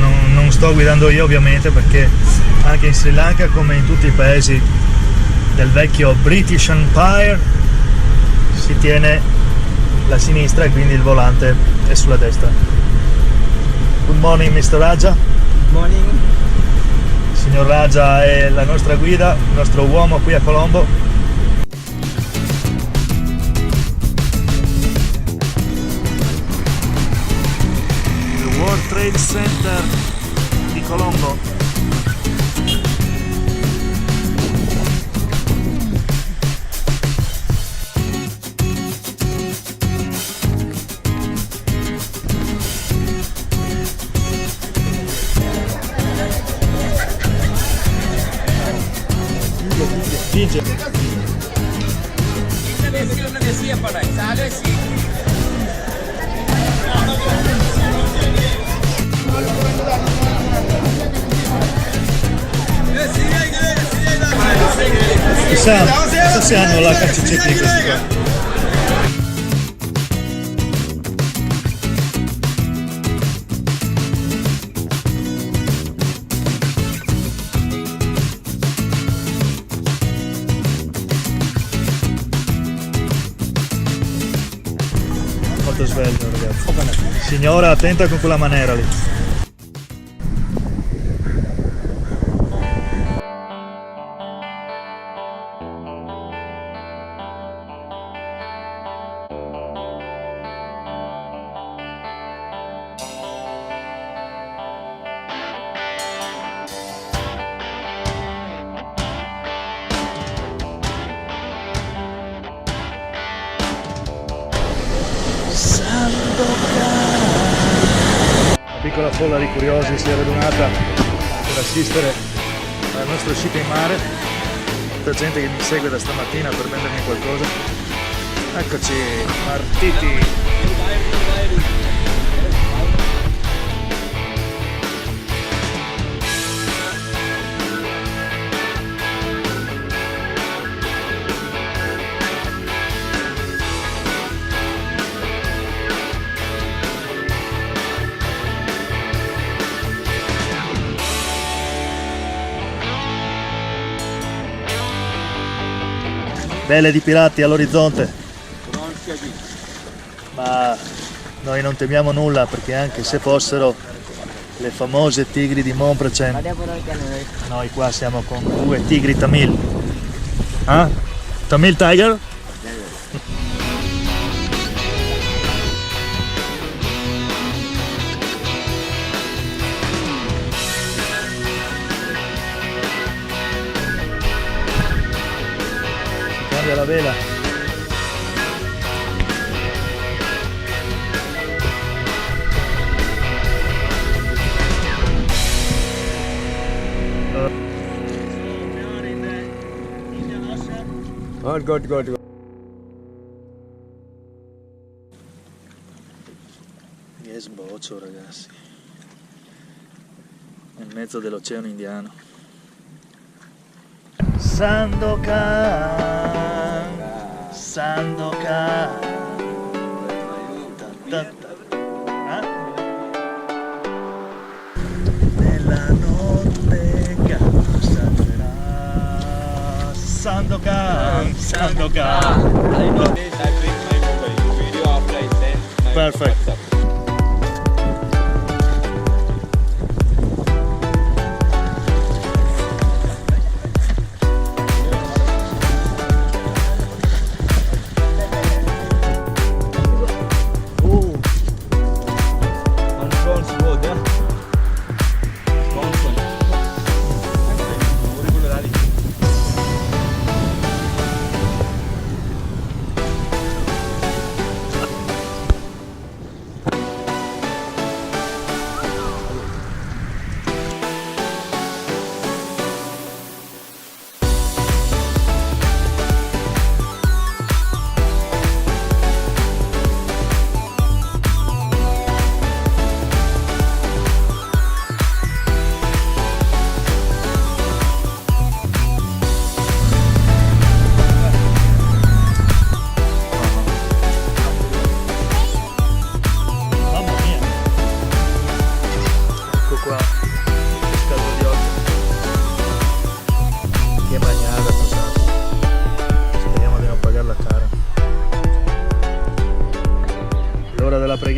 non sto guidando io ovviamente, perché anche in Sri Lanka, come in tutti i paesi del vecchio British Empire, si tiene la sinistra e quindi il volante è sulla destra. Good morning Mr. Raja. Good morning. Signor Raja è la nostra guida, il nostro uomo qui a Colombo. Il World Trade Center di Colombo. Ginger. Chissà se hanno la KCCT questi qua. Molto sveglio ragazzi. Signora, attenta con quella maniera lì. Una piccola folla di curiosi si è radunata per assistere al nostro uscita in mare. Tanta gente che mi segue da stamattina per vendermi qualcosa. Eccoci, partiti! Vele di pirati all'orizzonte, ma noi non temiamo nulla, perché anche se fossero le famose tigri di Montbracen, noi qua siamo con 2 tigri Tamil. Ah? Tamil Tiger? Cambia la vela. Good. Che sboccio ragazzi, nel mezzo dell'oceano Indiano. Sandokan. Nella notte salverà. Sandokan. I know this, I bring my mobile video after I send my Perfect. WhatsApp.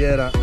bandiera